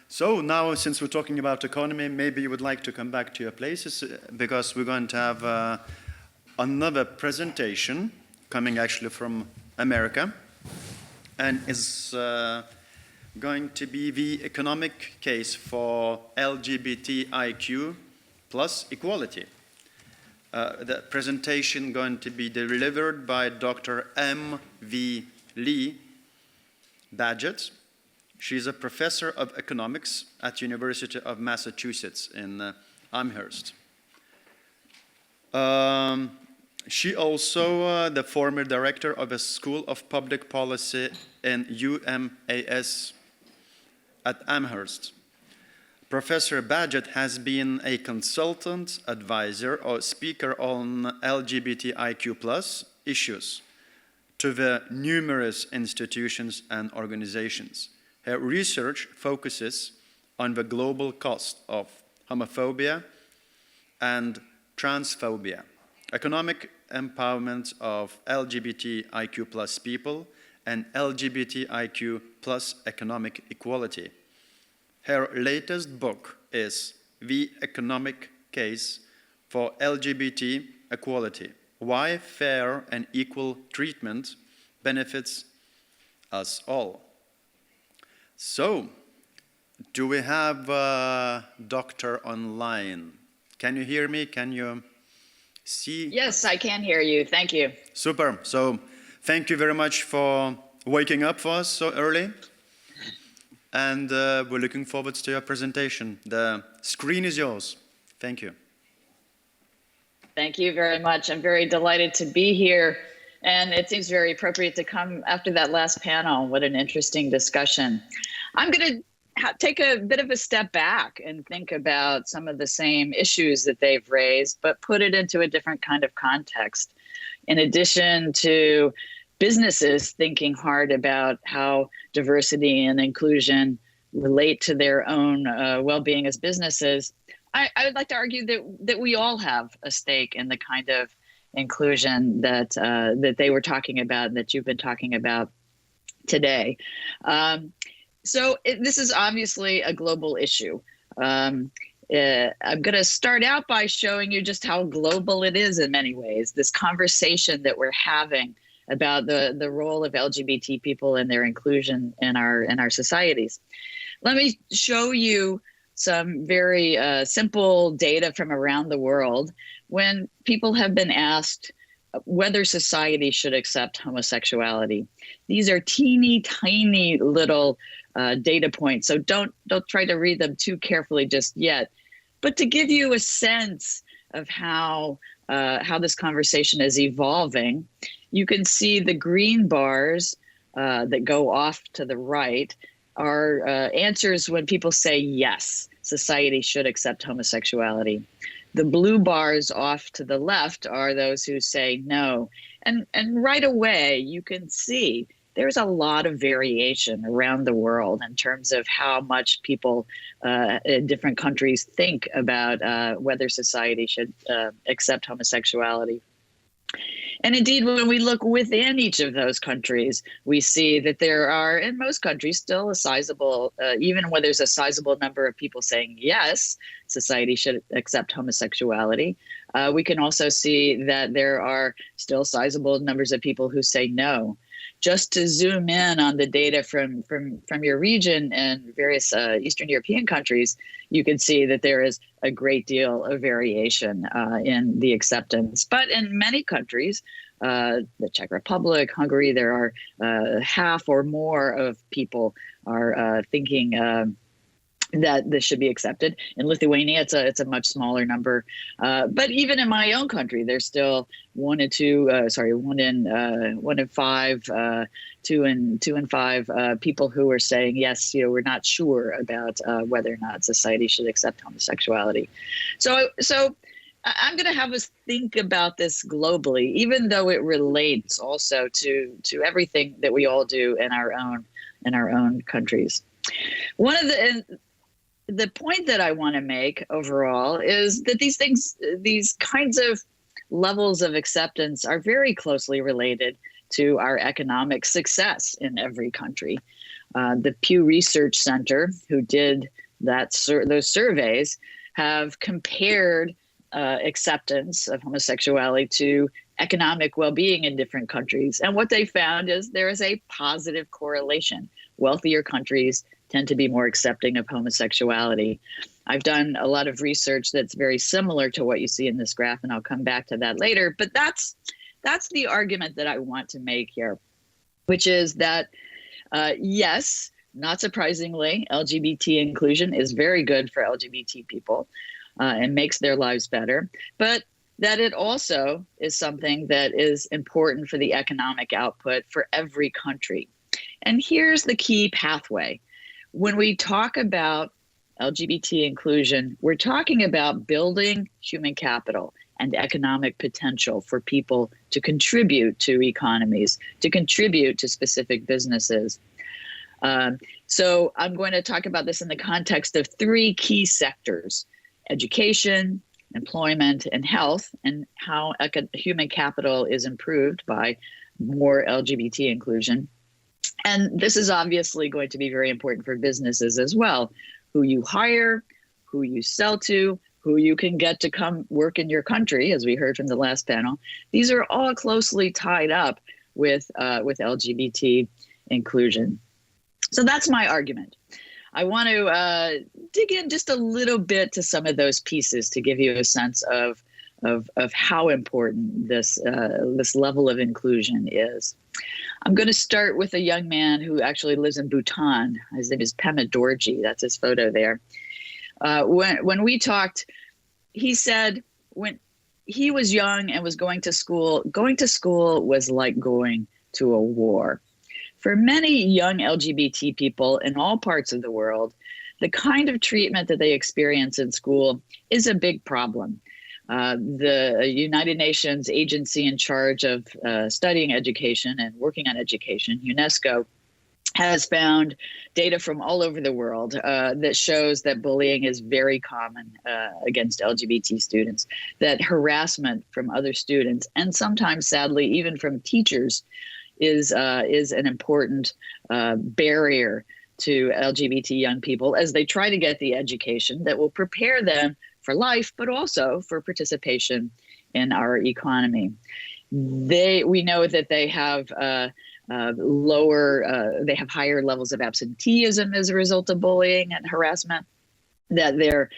So now, since we're talking about economy, maybe you would like to come back to your places because we're going to have another presentation coming actually from America, and is going to be the economic case for LGBTIQ plus equality. The presentation going to be delivered by Dr. M.V. Lee Badgett. She's a professor of economics at University of Massachusetts in Amherst. She also the former director of a School of Public Policy in UMass at Amherst. Professor Badgett has been a consultant, advisor, or speaker on LGBTIQ+ issues to the numerous institutions and organizations. Her research focuses on the global cost of homophobia and transphobia, economic empowerment of LGBTIQ+ people, and LGBTIQ+ economic equality. Her latest book is The Economic Case for LGBT Equality: Why Fair and Equal Treatment Benefits Us All. So, do we have a doctor online? Can you hear me? Can you see? Yes, I can hear you. Thank you. Super. So, thank you very much for waking up for us so early. And we're looking forward to your presentation. The screen is yours. Thank you. Thank you very much. I'm very delighted to be here. And it seems very appropriate to come after that last panel. What an interesting discussion. I'm going to take a bit of a step back and think about some of the same issues that they've raised, but put it into a different kind of context. In addition to businesses thinking hard about how diversity and inclusion relate to their own well-being as businesses, I would like to argue that we all have a stake in the kind of inclusion that they were talking about, that you've been talking about today. So this is obviously a global issue. I'm going to start out by showing you just how global it is in many ways, this conversation that we're having about the role of LGBT people and their inclusion in our societies. Let me show you some very simple data from around the world when people have been asked whether society should accept homosexuality. These are teeny tiny little data points, so don't try to read them too carefully just yet, but to give you a sense of how this conversation is evolving. You can see the green bars that go off to the right are answers when people say yes, society should accept homosexuality. The blue bars off to the left are those who say no. And right away, you can see there's a lot of variation around the world in terms of how much people in different countries think about whether society should accept homosexuality. And indeed, when we look within each of those countries, we see that there are, in most countries, still a sizable, even when there's a sizable number of people saying yes, society should accept homosexuality, we can also see that there are still sizable numbers of people who say no. Just to zoom in on the data from your region and various Eastern European countries, you can see that there is a great deal of variation in the acceptance. But in many countries, the Czech Republic, Hungary, there are half or more of people are thinking that this should be accepted. In Lithuania, it's a much smaller number. But even in my own country, there's still one in five, two in five people who are saying, yes, we're not sure about whether or not society should accept homosexuality. So I'm going to have us think about this globally, even though it relates also to everything that we all do in our own countries. One of the point that I want to make overall is that these kinds of levels of acceptance are very closely related to our economic success in every country. The Pew Research Center, who did those surveys, have compared acceptance of homosexuality to economic well-being in different countries. And what they found is there is a positive correlation. Wealthier countries tend to be more accepting of homosexuality. I've done a lot of research that's very similar to what you see in this graph, and I'll come back to that later. But that's the argument that I want to make here, which is that, yes, not surprisingly, LGBT inclusion is very good for LGBT people and makes their lives better, but that it also is something that is important for the economic output for every country. And here's the key pathway. When we talk about LGBT inclusion, we're talking about building human capital and economic potential for people to contribute to economies, to contribute to specific businesses. So I'm going to talk about this in the context of three key sectors: education, employment, and health, and how human capital is improved by more LGBT inclusion. And this is obviously going to be very important for businesses as well. Who you hire, who you sell to, who you can get to come work in your country, as we heard from the last panel. These are all closely tied up with LGBT inclusion. So that's my argument. I want to dig in just a little bit to some of those pieces to give you a sense of how important this level of inclusion is. I'm going to start with a young man who actually lives in Bhutan. His name is Pema Dorji. That's his photo there. When we talked, he said when he was young and was going to school was like going to a war. For many young LGBT people in all parts of the world, the kind of treatment that they experience in school is a big problem. The United Nations agency in charge of studying education and working on education, UNESCO, has found data from all over the world that shows that bullying is very common against LGBT students, that harassment from other students, and sometimes, sadly, even from teachers, is an important barrier to LGBT young people as they try to get the education that will prepare them for life, but also for participation in our economy. We know that they have they have higher levels of absenteeism as a result of bullying and harassment, that their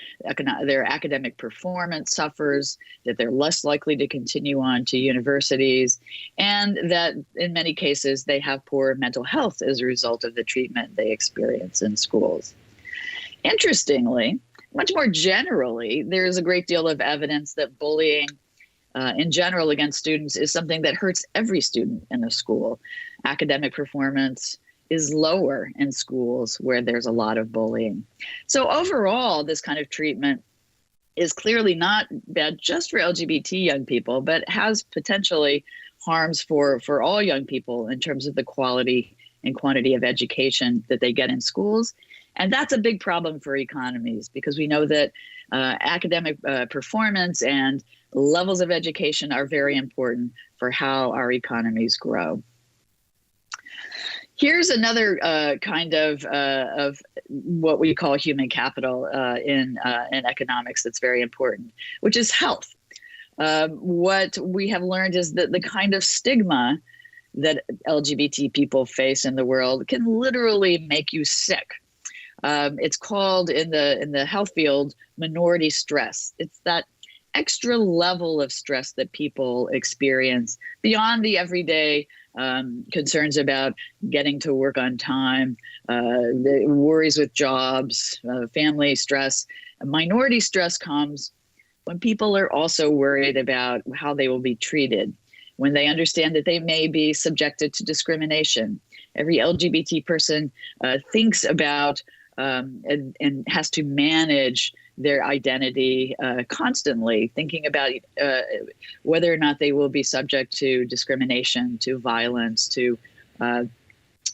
academic performance suffers, that they're less likely to continue on to universities, and that in many cases they have poor mental health as a result of the treatment they experience in schools. Interestingly, much more generally, there's a great deal of evidence that bullying in general against students is something that hurts every student in a school. Academic performance is lower in schools where there's a lot of bullying. So overall, this kind of treatment is clearly not bad just for LGBT young people, but has potentially harms for all young people in terms of the quality and quantity of education that they get in schools. And that's a big problem for economies, because we know that academic performance and levels of education are very important for how our economies grow. Here's another kind of what we call human capital in economics that's very important, which is health. What we have learned is that the kind of stigma that LGBT people face in the world can literally make you sick. It's called in the health field minority stress. It's that extra level of stress that people experience beyond the everyday concerns about getting to work on time, the worries with jobs, family stress. Minority stress comes when people are also worried about how they will be treated, when they understand that they may be subjected to discrimination. Every LGBT person thinks about and has to manage their identity constantly, thinking about whether or not they will be subject to discrimination, to violence, to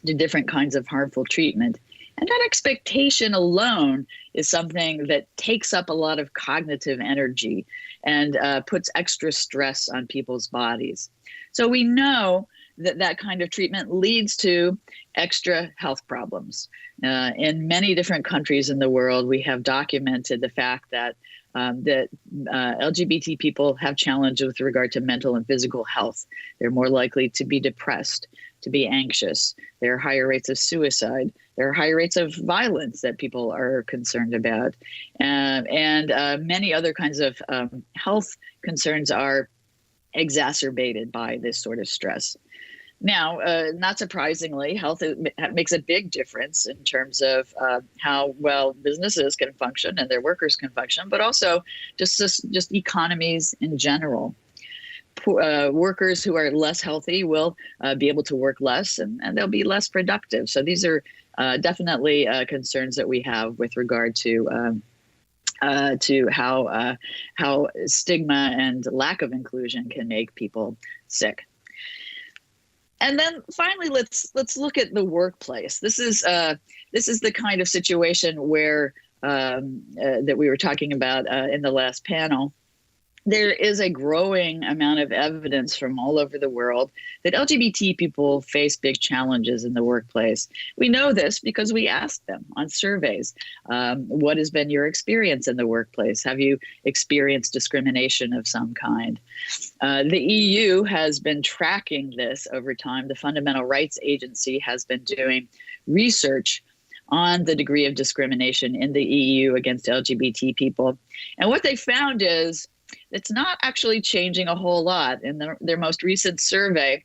different kinds of harmful treatment. And that expectation alone is something that takes up a lot of cognitive energy and puts extra stress on people's bodies. So we know that kind of treatment leads to extra health problems. In many different countries in the world, we have documented the fact that LGBT people have challenges with regard to mental and physical health. They're more likely to be depressed, to be anxious. There are higher rates of suicide. There are higher rates of violence that people are concerned about. And many other kinds of health concerns are exacerbated by this sort of stress. Now, not surprisingly, health makes a big difference in terms of how well businesses can function and their workers can function, but also just economies in general. Workers who are less healthy will be able to work less, and they'll be less productive. So these are definitely concerns that we have with regard to how stigma and lack of inclusion can make people sick. And then finally, let's look at the workplace. This is the kind of situation where that we were talking about in the last panel. There is a growing amount of evidence from all over the world that LGBT people face big challenges in the workplace. We know this because we asked them on surveys. What has been your experience in the workplace? Have you experienced discrimination of some kind? The EU has been tracking this over time. The Fundamental Rights Agency has been doing research on the degree of discrimination in the EU against LGBT people. And what they found is it's not actually changing a whole lot. In their most recent survey,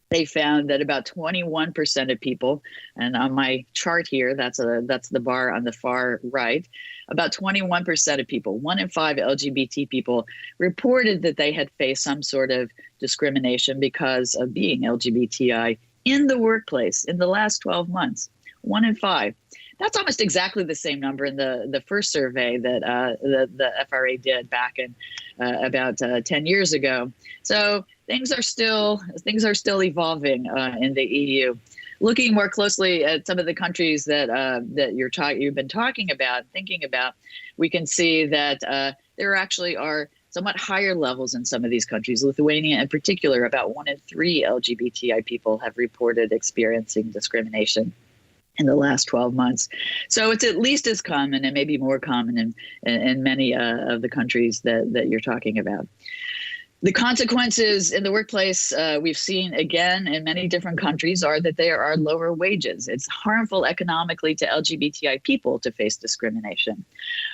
they found that about 21% of people, and on my chart here, that's the bar on the far right, about 21% of people, 1 in 5 LGBT people, reported that they had faced some sort of discrimination because of being LGBTI in the workplace in the last 12 months. 1 in 5. That's almost exactly the same number in the first survey that the FRA did back in about 10 years ago. So things are still evolving in the EU. Looking more closely at some of the countries that you've been talking about, thinking about, we can see that there actually are somewhat higher levels in some of these countries. Lithuania in particular, about 1 in 3 LGBTI people have reported experiencing discrimination in the last 12 months. So it's at least as common, and maybe more common in many of the countries that you're talking about. The consequences in the workplace we've seen again in many different countries are that there are lower wages. It's harmful economically to LGBTI people to face discrimination.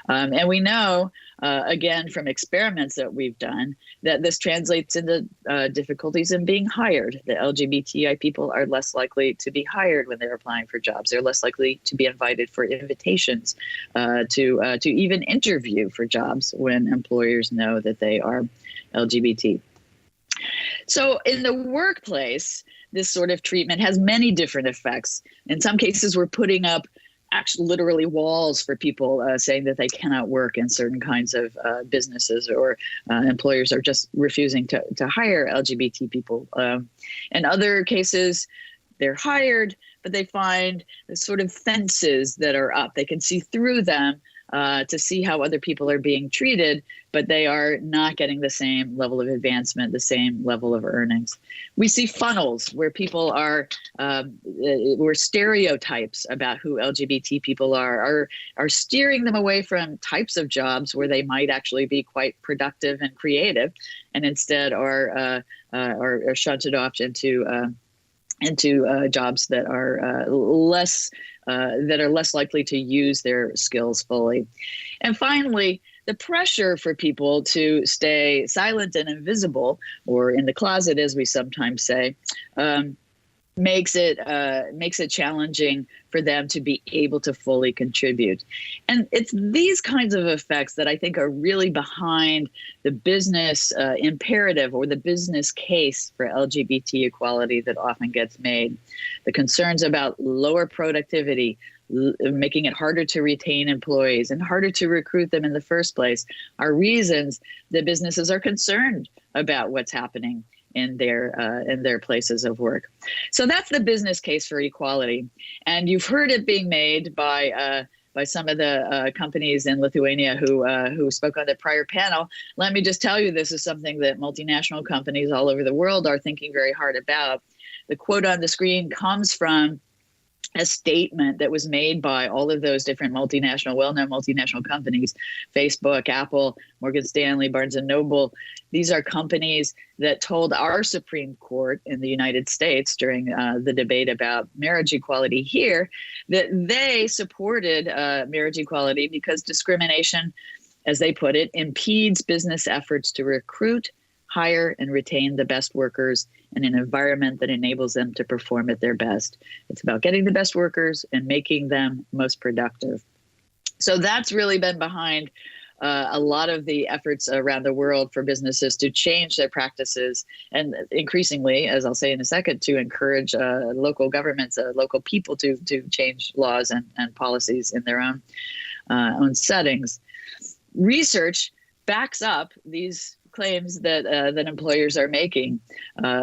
And we know, again, from experiments that we've done, that this translates into difficulties in being hired. The LGBTI people are less likely to be hired when they're applying for jobs. They're less likely to be invited for invitations to even interview for jobs when employers know that they are LGBT. So in the workplace, this sort of treatment has many different effects. In some cases, we're putting up actually literally walls for people saying that they cannot work in certain kinds of businesses, or employers are just refusing to hire LGBT people. In other cases, they're hired, but they find the sort of fences that are up. They can see through them to see how other people are being treated, but they are not getting the same level of advancement, the same level of earnings. We see funnels where people are, where stereotypes about who LGBT people are steering them away from types of jobs where they might actually be quite productive and creative, and instead are shunted off into jobs that are less likely to use their skills fully. And finally, the pressure for people to stay silent and invisible, or in the closet, as we sometimes say, makes it challenging for them to be able to fully contribute. And it's these kinds of effects that I think are really behind the business imperative or the business case for LGBT equality that often gets made. The concerns about lower productivity, making it harder to retain employees and harder to recruit them in the first place, are reasons that businesses are concerned about what's happening in their places of work. So that's the business case for equality. And you've heard it being made by some of the companies in Lithuania who spoke on the prior panel. Let me just tell you, this is something that multinational companies all over the world are thinking very hard about. The quote on the screen comes from a statement that was made by all of those different multinational, well-known multinational companies, Facebook, Apple, Morgan Stanley, Barnes and Noble. These are companies that told our Supreme Court in the United States during the debate about marriage equality here that they supported marriage equality because discrimination, as they put it, impedes business efforts to recruit, hire, and retain the best workers in an environment that enables them to perform at their best. It's about getting the best workers and making them most productive. So that's really been behind a lot of the efforts around the world for businesses to change their practices, and increasingly, as I'll say in a second, to encourage local governments, local people to change laws and policies in their own settings. Research backs up these claims that employers are making.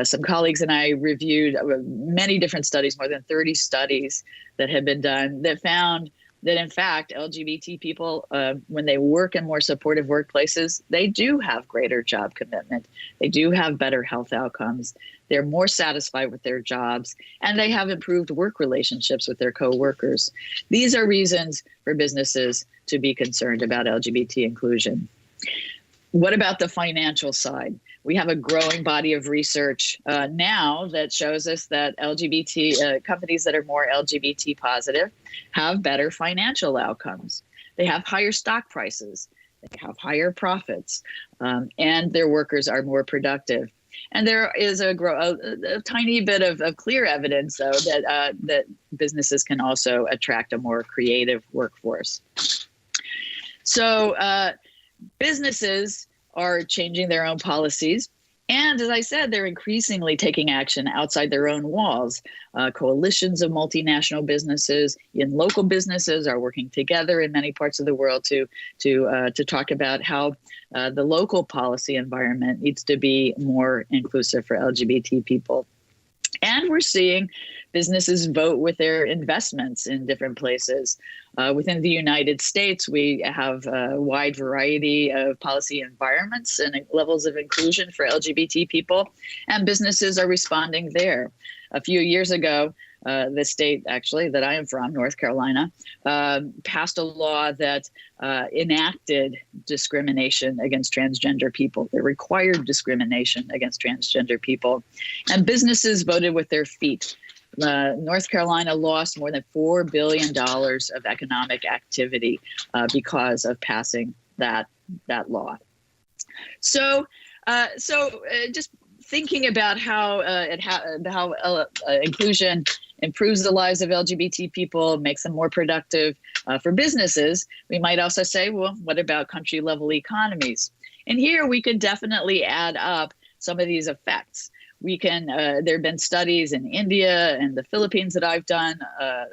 Some colleagues and I reviewed many different studies, more than 30 studies that have been done that found that, in fact, LGBT people, when they work in more supportive workplaces, they do have greater job commitment. They do have better health outcomes. They're more satisfied with their jobs, and they have improved work relationships with their coworkers. These are reasons for businesses to be concerned about LGBT inclusion. What about the financial side? We have a growing body of research now that shows us that LGBT companies that are more LGBT positive have better financial outcomes. They have higher stock prices, they have higher profits, and their workers are more productive. And there is a tiny bit of clear evidence, though, that businesses can also attract a more creative workforce. So businesses are changing their own policies. And as I said, they're increasingly taking action outside their own walls. Coalitions of multinational businesses and local businesses are working together in many parts of the world to talk about how the local policy environment needs to be more inclusive for LGBT people. And we're seeing businesses vote with their investments in different places. Within the United States, we have a wide variety of policy environments and levels of inclusion for LGBT people, and businesses are responding there. A few years ago, the state actually that I am from, North Carolina, passed a law that enacted discrimination against transgender people. It required discrimination against transgender people, and businesses voted with their feet. North Carolina lost more than $4 billion of economic activity because of passing that law. So just thinking about how inclusion improves the lives of LGBT people, makes them more productive for businesses, we might also say, well, what about country-level economies? And here we could definitely add up some of these effects. We can, there have been studies in India and the Philippines that I've done,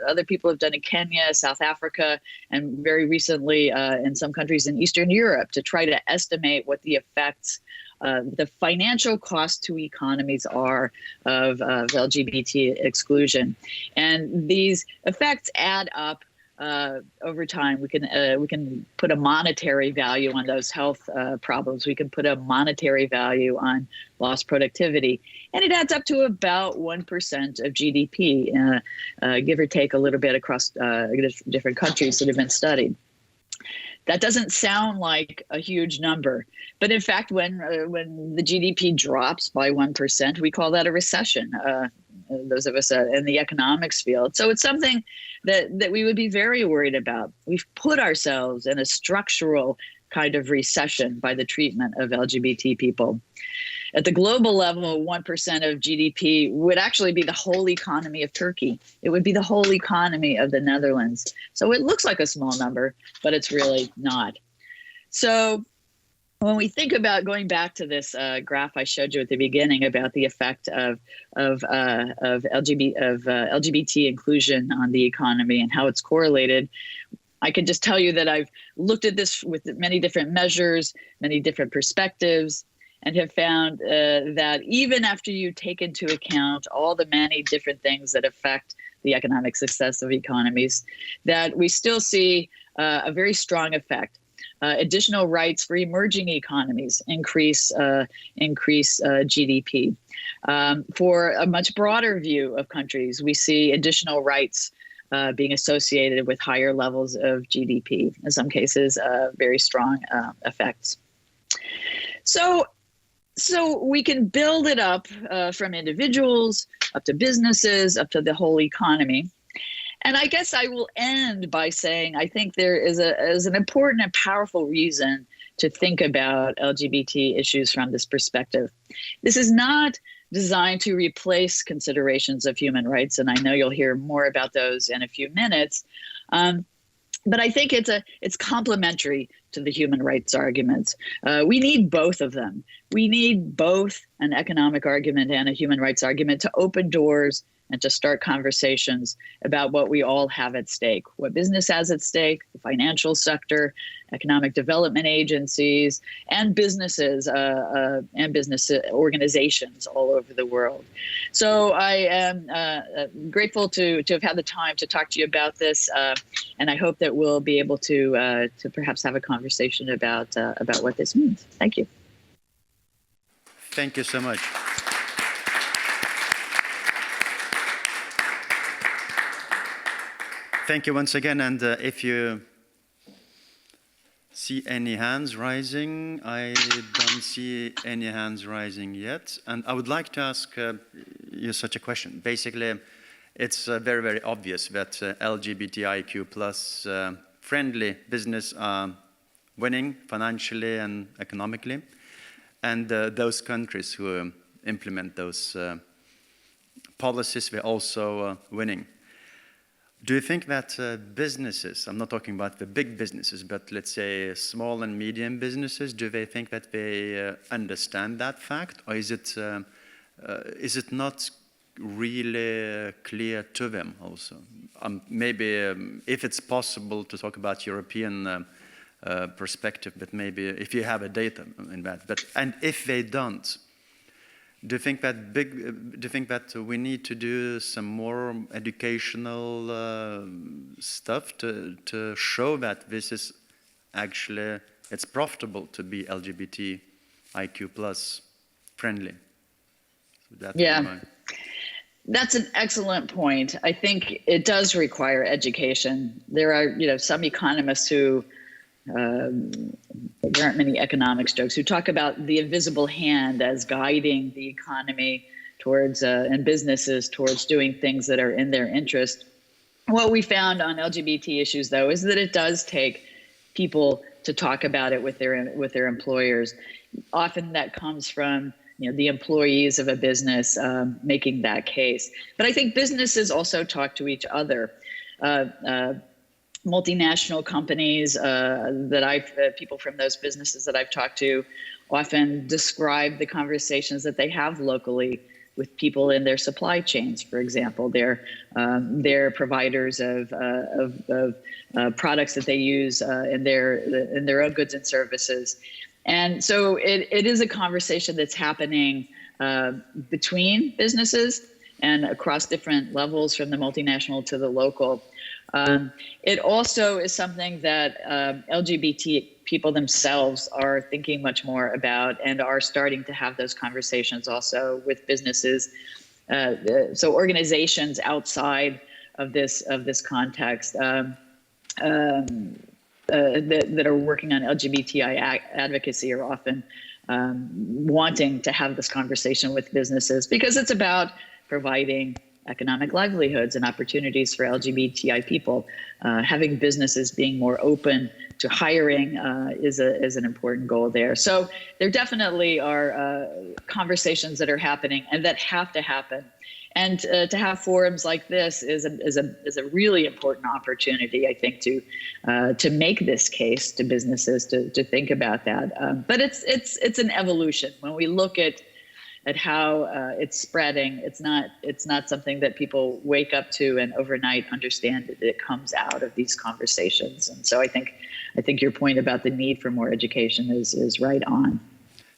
other people have done in Kenya, South Africa, and very recently in some countries in Eastern Europe to try to estimate what the effects, the financial cost to economies are of LGBT exclusion. And these effects add up over time. We can put a monetary value on those health problems. We can put a monetary value on lost productivity, and it adds up to about 1% of GDP, give or take a little bit across different countries that have been studied. That doesn't sound like a huge number, but in fact, when the GDP drops by 1%, we call that a recession. Those of us in the economics field. So it's something that we would be very worried about. We've put ourselves in a structural kind of recession by the treatment of LGBT people. At the global level, 1% of GDP would actually be the whole economy of Turkey. It would be the whole economy of the Netherlands. So it looks like a small number, but it's really not. So when we think about going back to this graph I showed you at the beginning about the effect of LGBT inclusion on the economy and how it's correlated, I can just tell you that I've looked at this with many different measures, many different perspectives, and have found that even after you take into account all the many different things that affect the economic success of economies, that we still see a very strong effect. Additional rights for emerging economies increase GDP. For a much broader view of countries, we see additional rights being associated with higher levels of GDP, in some cases, very strong effects. So we can build it up from individuals up to businesses, up to the whole economy. And I guess I will end by saying I think there is an important and powerful reason to think about LGBT issues from this perspective. This is not designed to replace considerations of human rights, and I know you'll hear more about those in a few minutes. But I think it's complementary to the human rights arguments. We need both of them. We need both an economic argument and a human rights argument to open doors and to start conversations about what we all have at stake, what business has at stake, the financial sector, economic development agencies, and businesses and business organizations all over the world. So I am grateful to have had the time to talk to you about this, and I hope that we'll be able to perhaps have a conversation about what this means. Thank you. Thank you so much. Thank you once again, and if you see any hands rising, I don't see any hands rising yet, and I would like to ask you such a question. Basically, it's very, very obvious that LGBTIQ plus friendly business are winning financially and economically, and those countries who implement those policies, they're also winning. Do you think that businesses, I'm not talking about the big businesses, but let's say small and medium businesses, do they think that they understand that fact, or is it not really clear to them also? Maybe if it's possible to talk about European perspective, but maybe if you have a data in that. And if they don't, do you think that we need to do some more educational stuff to show that this is actually, it's profitable to be LGBTIQ plus friendly? So that's an excellent point. I think it does require education. There are, some economists who there aren't many economics jokes who talk about the invisible hand as guiding the economy towards and businesses towards doing things that are in their interest. What we found on LGBT issues, though, is that it does take people to talk about it with their employers. Often that comes from the employees of a business making that case. But I think businesses also talk to each other. Multinational companies people from those businesses that I've talked to often describe the conversations that they have locally with people in their supply chains. For example, they're providers of products that they use in their own goods and services. And so it is a conversation that's happening between businesses and across different levels, from the multinational to the local. It also is something that LGBT people themselves are thinking much more about and are starting to have those conversations also with businesses. So organizations outside of this context that are working on LGBTI advocacy are often wanting to have this conversation with businesses, because it's about providing economic livelihoods and opportunities for LGBTI people. Having businesses being more open to hiring is an important goal there. So there definitely are conversations that are happening and that have to happen. And to have forums like this is a really important opportunity, I think, to make this case to businesses to think about that. But it's an evolution. When we look at how it's spreading, it's not something that people wake up to and overnight understand that it comes out of these conversations. And so I think your point about the need for more education is right on.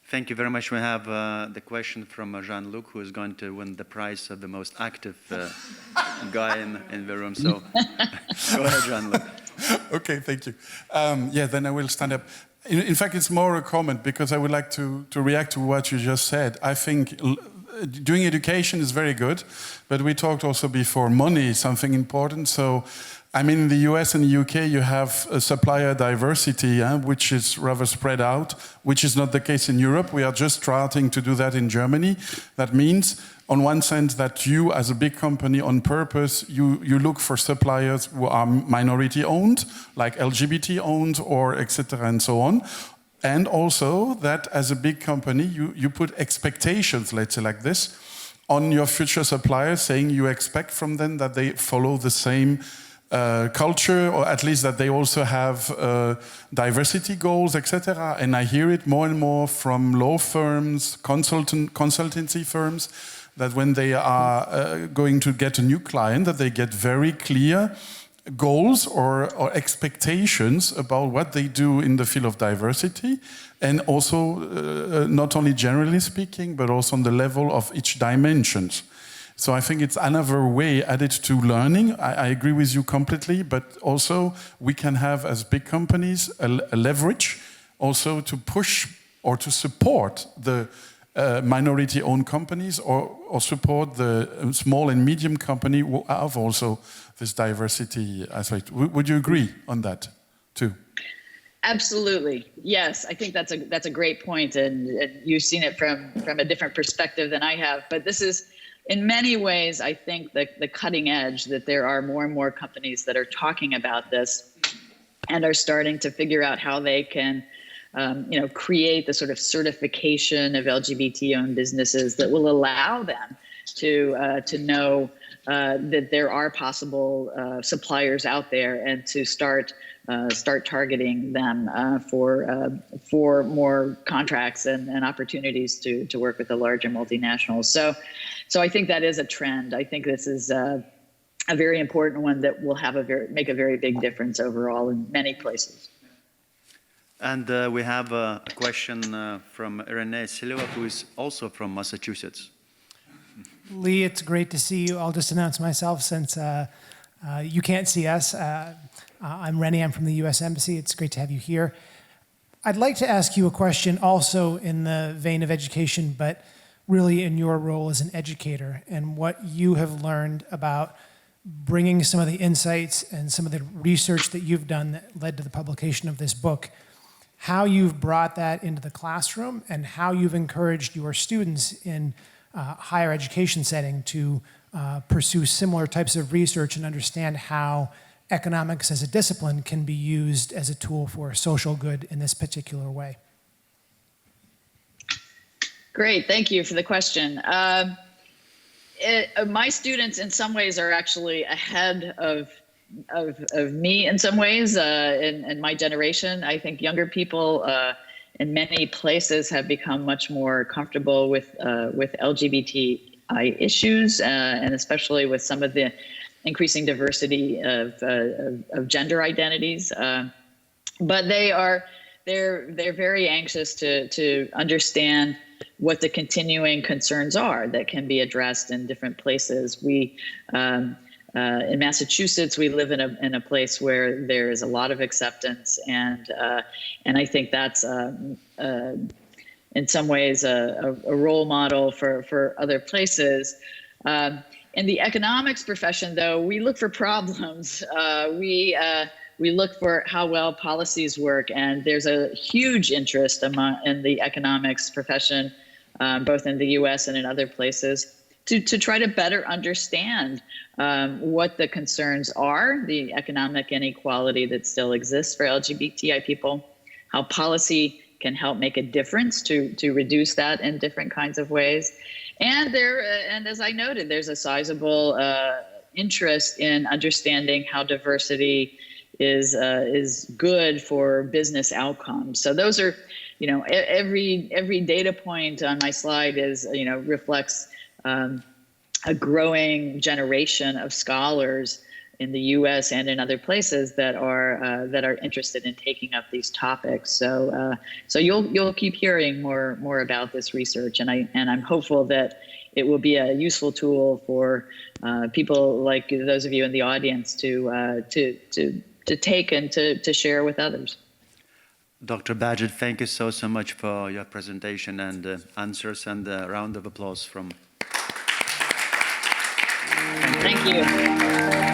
Thank you very much. We have the question from Jean-Luc, who is going to win the prize of the most active guy in the room. So go ahead, Jean-Luc. Okay, thank you. Then I will stand up. In fact, it's more a comment, because I would like to react to what you just said. I think doing education is very good, but we talked also before money is something important. So, I mean, in the US and the UK, you have a supplier diversity, which is rather spread out, which is not the case in Europe. We are just starting to do that in Germany. That means, on one sense, that you, as a big company, on purpose, you look for suppliers who are minority-owned, like LGBT-owned, or etc., and so on. And also that, as a big company, you put expectations, let's say like this, on your future suppliers, saying you expect from them that they follow the same culture, or at least that they also have diversity goals, etc. And I hear it more and more from law firms, consultancy firms, that when they are going to get a new client, that they get very clear goals or expectations about what they do in the field of diversity, and also not only generally speaking, but also on the level of each dimension. So I think it's another way added to learning. I agree with you completely, but also we can have, as big companies, a leverage also to push or to support the minority-owned companies, or support the small and medium company who have also this diversity aspect. Would you agree on that too? Absolutely, yes. I think that's a great point, and you've seen it from a different perspective than I have. But this is, in many ways, I think the cutting edge, that there are more and more companies that are talking about this and are starting to figure out how they can create the sort of certification of LGBT-owned businesses that will allow them to know that there are possible suppliers out there, and to start targeting them for more contracts and opportunities to work with the larger multinationals. So I think that is a trend. I think this is a very important one that will make a very big difference overall in many places. And we have a question from Renee Silva, who is also from Massachusetts. Lee, it's great to see you. I'll just announce myself since you can't see us. I'm Rennie, I'm from the U.S. Embassy. It's great to have you here. I'd like to ask you a question also in the vein of education, but really in your role as an educator and what you have learned about bringing some of the insights and some of the research that you've done that led to the publication of this book, how you've brought that into the classroom and how you've encouraged your students in higher education setting to pursue similar types of research and understand how economics as a discipline can be used as a tool for social good in this particular way. Great, thank you for the question. My students in some ways are actually ahead of me in some ways, in my generation. I think younger people in many places have become much more comfortable with LGBTI issues, and especially with some of the increasing diversity of gender identities. But they're very anxious to understand what the continuing concerns are that can be addressed in different places. In Massachusetts, we live in a place where there is a lot of acceptance, and I think that's in some ways a role model for other places. In the economics profession, though, we look for problems. We look for how well policies work, and there's a huge interest in the economics profession, both in the U.S. and in other places, to try to better understand what the concerns are, the economic inequality that still exists for LGBTI people, how policy can help make a difference to reduce that in different kinds of ways. And as I noted, there's a sizable interest in understanding how diversity is good for business outcomes. So those are, every data point on my slide reflects a growing generation of scholars in the U.S. and in other places that are interested in taking up these topics. So you'll keep hearing more about this research, and I'm hopeful that it will be a useful tool for people like those of you in the audience to take and to share with others. Dr. Badgett, thank you so much for your presentation and answers, and a round of applause from. Thank you.